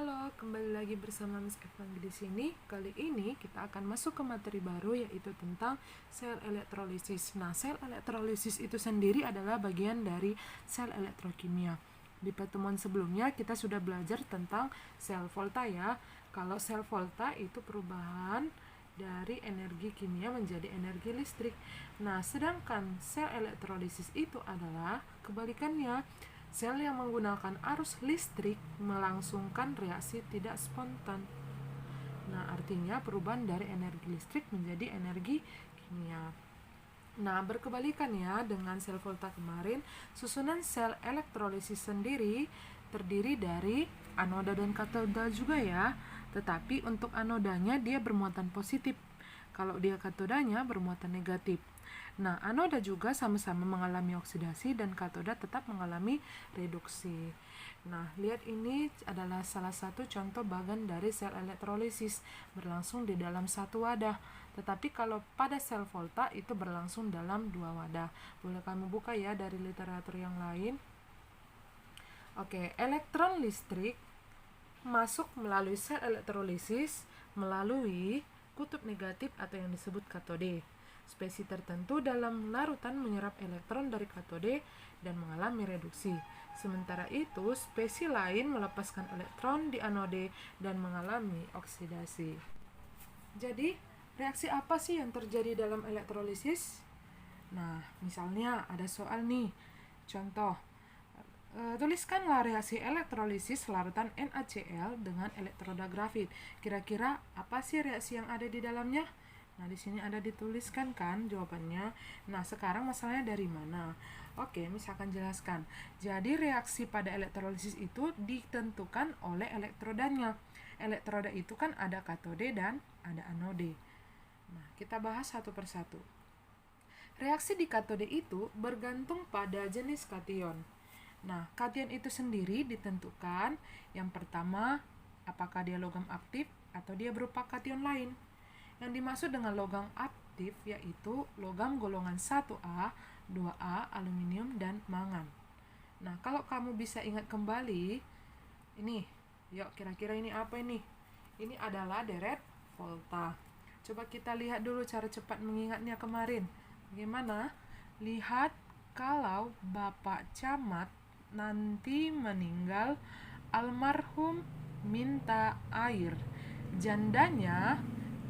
Halo, kembali lagi bersama Miss Evan di sini. Kali ini kita akan masuk ke materi baru, yaitu tentang sel elektrolisis. Nah, sel elektrolisis itu sendiri adalah bagian dari sel elektrokimia. Di pertemuan sebelumnya kita sudah belajar tentang sel volta ya. Kalau sel volta itu perubahan dari energi kimia menjadi energi listrik. Nah, sedangkan sel elektrolisis itu adalah kebalikannya. Sel yang menggunakan arus listrik melangsungkan reaksi tidak spontan. Nah, artinya perubahan dari energi listrik menjadi energi kimia. Nah, berkebalikannya dengan sel volta kemarin, susunan sel elektrolisis sendiri terdiri dari anoda dan katoda juga ya. Tetapi untuk anodanya dia bermuatan positif. Kalau dia katodanya bermuatan negatif. Nah, anoda juga sama-sama mengalami oksidasi dan katoda tetap mengalami reduksi. Nah, lihat ini adalah salah satu contoh bagan dari sel elektrolisis berlangsung di dalam satu wadah. Tetapi kalau pada sel volta itu berlangsung dalam dua wadah. Boleh kamu buka ya dari literatur yang lain. Oke, elektron listrik masuk melalui sel elektrolisis melalui kutub negatif atau yang disebut katode. Spesies tertentu dalam larutan menyerap elektron dari katode dan mengalami reduksi. Sementara itu, spesies lain melepaskan elektron di anode dan mengalami oksidasi. Jadi, reaksi apa sih yang terjadi dalam elektrolisis? Nah, misalnya ada soal nih. Contoh, tuliskanlah reaksi elektrolisis larutan NaCl dengan elektroda grafit. Kira-kira apa sih reaksi yang ada di dalamnya? Nah, di sini ada dituliskan kan jawabannya. Nah, sekarang masalahnya dari mana? Oke, misalkan jelaskan. Jadi reaksi pada elektrolisis itu ditentukan oleh elektrodanya. Elektroda itu kan ada katode dan ada anode. Nah, kita bahas satu persatu. Reaksi di katode itu bergantung pada jenis kation. Nah, kation itu sendiri ditentukan yang pertama, apakah dia logam aktif atau dia berupa kation lain. Yang dimaksud dengan logam aktif yaitu logam golongan 1A, 2A, aluminium, dan mangan. Nah, kalau kamu bisa ingat kembali, ini, yuk kira-kira ini apa ini? Ini adalah deret volta. Coba kita lihat dulu cara cepat mengingatnya kemarin. Bagaimana? Lihat kalau Bapak Camat nanti meninggal, almarhum minta air. Jandanya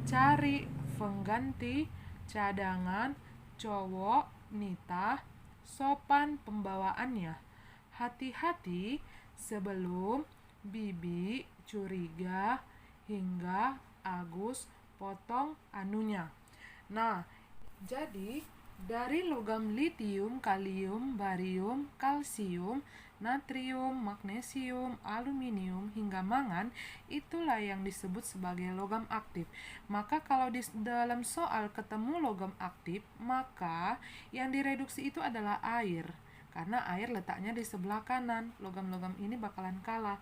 cari pengganti, cadangan, cowok, nitah, sopan pembawaannya. Hati-hati sebelum bibi curiga hingga Agus potong anunya. Nah, jadi dari logam litium, kalium, barium, kalsium, natrium, magnesium, aluminium, hingga mangan, itulah yang disebut sebagai logam aktif. Maka kalau di dalam soal ketemu logam aktif, maka yang direduksi itu adalah air. Karena air letaknya di sebelah kanan, logam-logam ini bakalan kalah.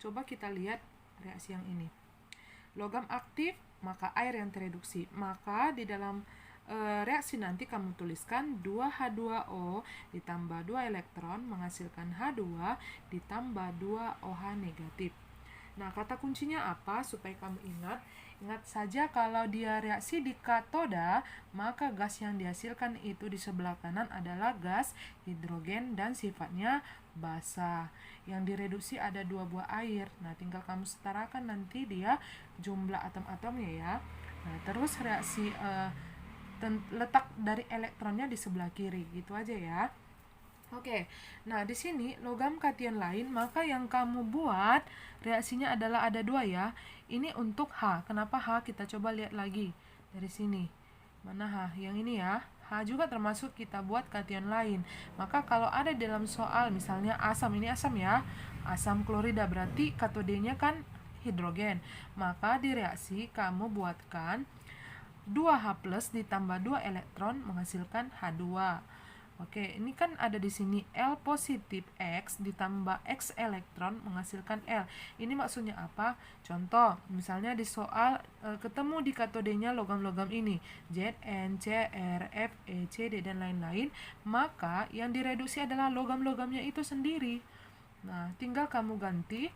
Coba kita lihat reaksi yang ini. Logam aktif, maka air yang tereduksi. Maka di dalam reaksi nanti kamu tuliskan 2H2O ditambah 2 elektron menghasilkan H2 ditambah 2 OH negatif. Nah, kata kuncinya apa supaya kamu ingat? Ingat saja kalau dia reaksi di katoda, maka gas yang dihasilkan itu di sebelah kanan adalah gas hidrogen dan sifatnya basah. Yang direduksi ada 2 buah air. Nah, tinggal kamu setarakan nanti dia jumlah atom-atomnya ya. Nah, terus reaksi letak dari elektronnya di sebelah kiri, gitu aja ya. Oke, nah di sini logam kation lain, maka yang kamu buat reaksinya adalah ada 2 ya. Ini untuk H. Kenapa H? Kita coba lihat lagi dari sini. Mana H? Yang ini ya. H juga termasuk kita buat kation lain. Maka kalau ada dalam soal misalnya asam, ini asam ya. Asam klorida berarti katodenya kan hidrogen. Maka di reaksi kamu buatkan 2H plus ditambah 2 elektron menghasilkan H2. Oke, ini kan ada di sini L positif X ditambah X elektron menghasilkan L. Ini maksudnya apa? Contoh, misalnya di soal ketemu di katodenya logam-logam ini, Zn, Cr, F, E, Cd, dan lain-lain, maka yang direduksi adalah logam-logamnya itu sendiri. Nah, tinggal kamu ganti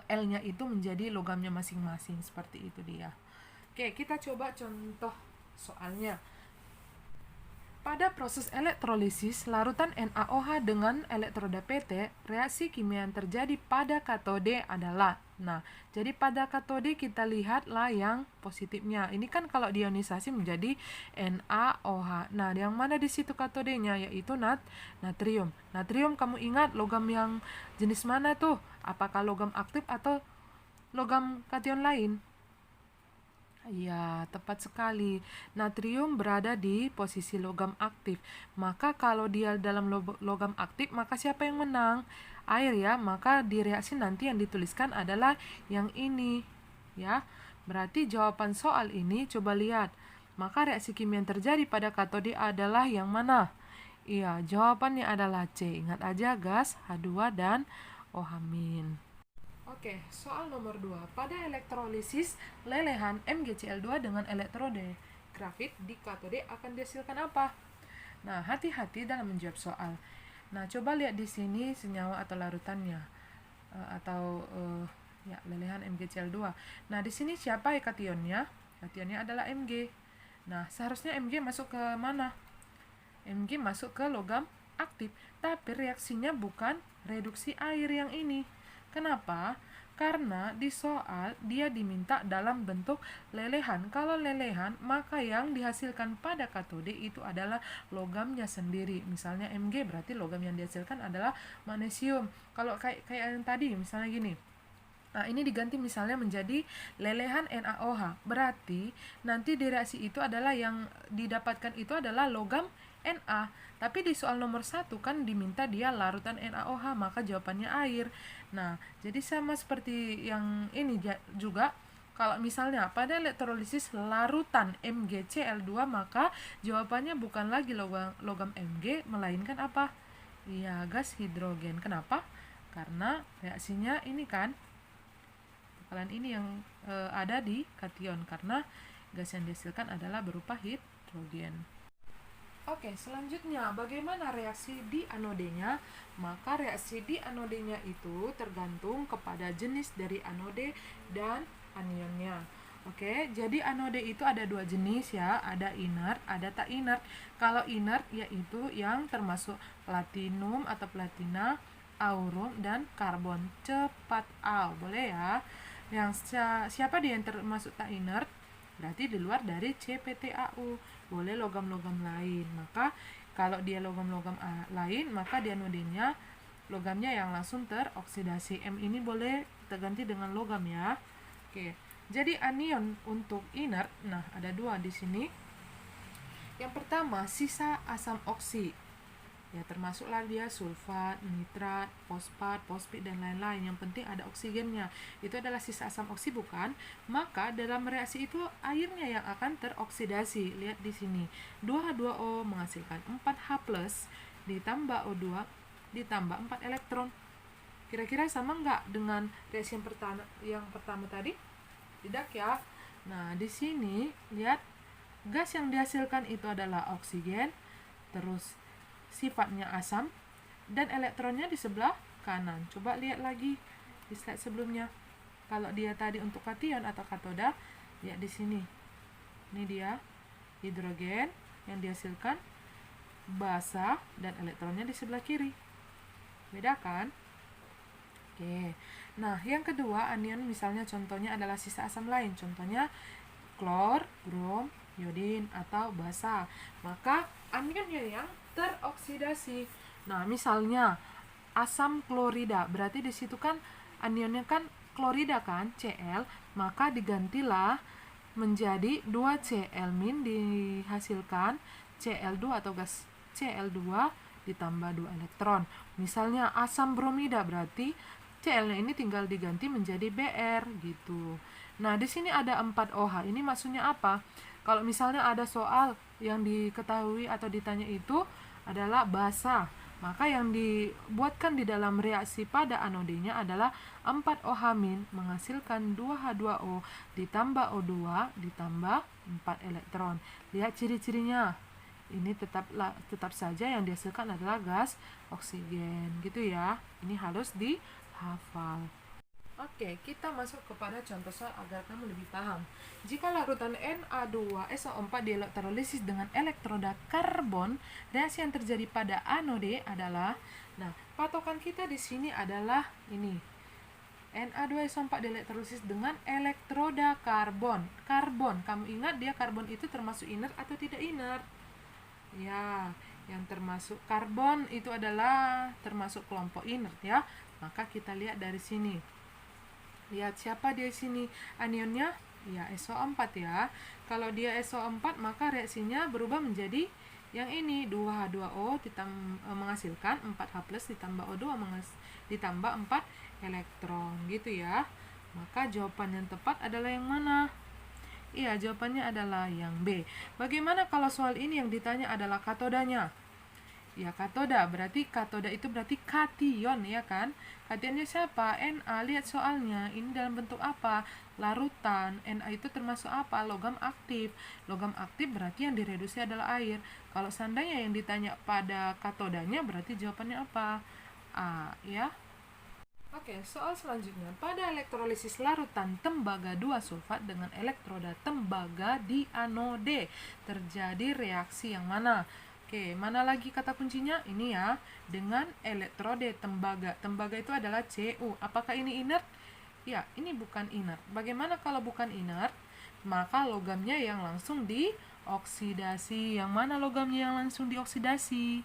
L-nya itu menjadi logamnya masing-masing, seperti itu dia. Oke, kita coba contoh soalnya. Pada proses elektrolisis larutan NaOH dengan elektroda PT, reaksi kimia yang terjadi pada katode adalah. Nah, jadi pada katode kita lihatlah yang positifnya. Ini kan kalau diionisasi menjadi NaOH. Nah, yang mana di situ katodenya, yaitu natrium. Natrium kamu ingat logam yang jenis mana tuh? Apakah logam aktif atau logam kation lain? Ya, tepat sekali. Natrium berada di posisi logam aktif. Maka kalau dia dalam logam aktif, maka siapa yang menang? Air ya. Maka di reaksi nanti yang dituliskan adalah yang ini. Ya. Berarti jawaban soal ini coba lihat. Maka reaksi kimia yang terjadi pada katode adalah yang mana? Iya, jawabannya adalah C. Ingat aja gas H2 dan OH-. Oke, soal nomor 2. Pada elektrolisis, lelehan MgCl2 dengan elektrode grafit di katode akan dihasilkan apa? Nah, hati-hati dalam menjawab soal. Nah, coba lihat di sini senyawa atau larutannya. Ya, lelehan MgCl2. Nah, di sini siapa ya kationnya? Kationnya adalah Mg. Nah, seharusnya Mg masuk ke mana? Mg masuk ke logam aktif, tapi reaksinya bukan reduksi air yang ini. Kenapa? Karena di soal dia diminta dalam bentuk lelehan. Kalau lelehan, maka yang dihasilkan pada katode itu adalah logamnya sendiri. Misalnya Mg berarti logam yang dihasilkan adalah magnesium. Kalau kayak yang tadi, misalnya gini. Nah, ini diganti misalnya menjadi lelehan NaOH. Berarti nanti di reaksi itu adalah yang didapatkan itu adalah logam Na. Tapi di soal nomor 1 kan diminta dia larutan NaOH, maka jawabannya air. Nah, jadi sama seperti yang ini juga. Kalau misalnya pada elektrolisis larutan MgCl2, maka jawabannya bukan lagi logam Mg, melainkan apa? Iya, gas hidrogen. Kenapa? Karena reaksinya ini kan, bakalan ini yang ada di kation, karena gas yang dihasilkan adalah berupa hidrogen. Oke, selanjutnya bagaimana reaksi di anodenya? Maka reaksi di anodenya itu tergantung kepada jenis dari anode dan anionnya. Oke, jadi anode itu ada dua jenis ya, ada inert, ada tak inert. Kalau inert yaitu yang termasuk platinum atau platina, aurum, dan karbon. Cepat boleh ya. Yang siapa dia yang termasuk tak inert? Berarti di luar dari CPTAU. Boleh logam-logam lain. Maka kalau dia logam-logam lain, maka di anodenya logamnya yang langsung teroksidasi. M ini boleh kita ganti dengan logam ya. Oke. Jadi anion untuk inert, nah ada dua di sini. Yang pertama sisa asam oksi. Ya, termasuklah dia sulfat, nitrat, fosfat, fosfit, dan lain-lain. Yang penting ada oksigennya. Itu adalah sisa asam oksi, bukan? Maka dalam reaksi itu airnya yang akan teroksidasi. Lihat di sini. 2H2O menghasilkan 4H+, ditambah O2, ditambah 4 elektron. Kira-kira sama nggak dengan reaksi yang pertama tadi? Tidak ya. Nah, di sini lihat gas yang dihasilkan itu adalah oksigen, terus sifatnya asam, dan elektronnya di sebelah kanan. Coba lihat lagi di slide sebelumnya. Kalau dia tadi untuk kation atau katoda, lihat di sini. Ini dia hidrogen yang dihasilkan basa dan elektronnya di sebelah kiri. Beda kan? Oke. Nah, yang kedua anion misalnya contohnya adalah sisa asam lain. Contohnya klor, brom, iodin atau basa. Maka anionnya yang teroksidasi. Nah, misalnya asam klorida, berarti di situ kan anionnya kan klorida kan, Cl, maka digantilah menjadi 2Cl- dihasilkan Cl2 atau gas Cl2 ditambah 2 elektron. Misalnya asam bromida, berarti Cl-nya ini tinggal diganti menjadi Br gitu. Nah, di sini ada 4OH. Ini maksudnya apa? Kalau misalnya ada soal yang diketahui atau ditanya itu adalah basa, maka yang dibuatkan di dalam reaksi pada anodenya adalah 4OH- menghasilkan 2H2O ditambah O2 ditambah 4 elektron. Lihat ciri-cirinya. Ini tetap saja yang dihasilkan adalah gas oksigen gitu ya. Ini harus dihafal. Oke, kita masuk kepada contoh soal agar kamu lebih paham. Jika larutan Na2SO4 dielektrolisis dengan elektroda karbon, reaksi yang terjadi pada anode adalah, nah, patokan kita di sini adalah ini. Na2SO4 dielektrolisis dengan elektroda karbon. Karbon, kamu ingat dia karbon itu termasuk inert atau tidak inert? Ya, yang termasuk karbon itu adalah termasuk kelompok inert ya. Maka kita lihat dari sini. Lihat siapa dia sini anionnya? Ya, SO4 ya. Kalau dia SO4 maka reaksinya berubah menjadi yang ini 2H2O menghasilkan 4H+ ditambah O2 ditambah 4 elektron gitu ya. Maka jawaban yang tepat adalah yang mana? Iya, jawabannya adalah yang B. Bagaimana kalau soal ini yang ditanya adalah katodanya? Ya, katoda, berarti katoda itu berarti kation ya kan? Kationnya siapa? Na. Lihat soalnya, ini dalam bentuk apa? Larutan. Na itu termasuk apa? Logam aktif. Logam aktif berarti yang direduksi adalah air. Kalau seandainya yang ditanya pada katodanya berarti jawabannya apa? A ya. Oke, soal selanjutnya. Pada elektrolisis larutan tembaga 2 sulfat dengan elektroda tembaga di anode, terjadi reaksi yang mana? Oke, mana lagi kata kuncinya? Ini ya, dengan elektrode tembaga. Tembaga itu adalah Cu. Apakah ini inert? Ya, ini bukan inert. Bagaimana kalau bukan inert? Maka logamnya yang langsung dioksidasi. Yang mana logamnya yang langsung dioksidasi?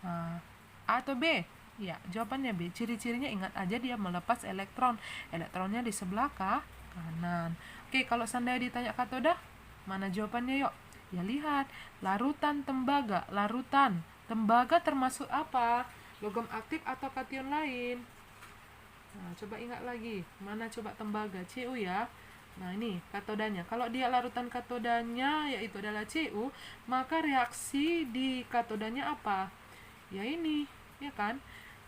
Nah, A atau B? Ya, jawabannya B. Ciri-cirinya ingat aja dia melepas elektron. Elektronnya di sebelah kanan. Oke, kalau seandainya ditanya katoda, mana jawabannya yuk? Ya lihat, larutan tembaga. Larutan tembaga termasuk apa? Logam aktif atau kation lain? Nah, coba ingat lagi. Mana coba tembaga? Cu ya. Nah, ini katodanya. Kalau dia larutan katodanya yaitu adalah Cu, maka reaksi di katodanya apa? Ya ini, ya kan?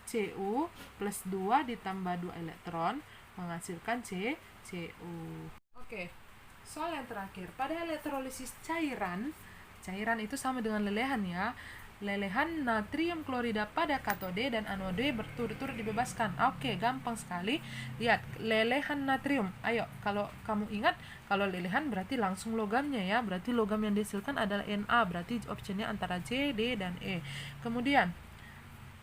Cu plus 2 ditambah 2 elektron menghasilkan Cu. Oke. Soal yang terakhir, pada elektrolisis cairan itu sama dengan lelehan ya. Lelehan natrium klorida pada katode dan anode berturut-turut dibebaskan. Oke, gampang sekali. Lihat, lelehan natrium. Ayo, kalau kamu ingat, kalau lelehan berarti langsung logamnya ya. Berarti logam yang dihasilkan adalah Na. Berarti opsinya antara C, D, dan E. Kemudian,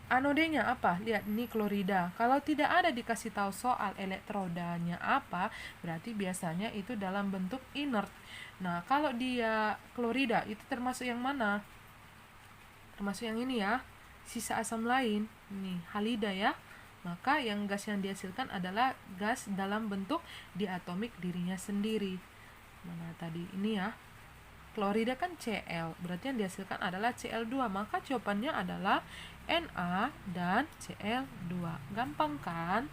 anodenya apa? Lihat, ini klorida. Kalau tidak ada dikasih tahu soal elektrodanya apa, berarti biasanya itu dalam bentuk inert. Nah, kalau dia klorida itu termasuk yang mana? Termasuk yang ini ya. Sisa asam lain. Ini halida ya. Maka yang gas yang dihasilkan adalah gas dalam bentuk diatomik dirinya sendiri. Mana tadi? Ini ya. Klorida kan Cl, berarti yang dihasilkan adalah Cl2. Maka jawabannya adalah Na dan Cl2. Gampang kan?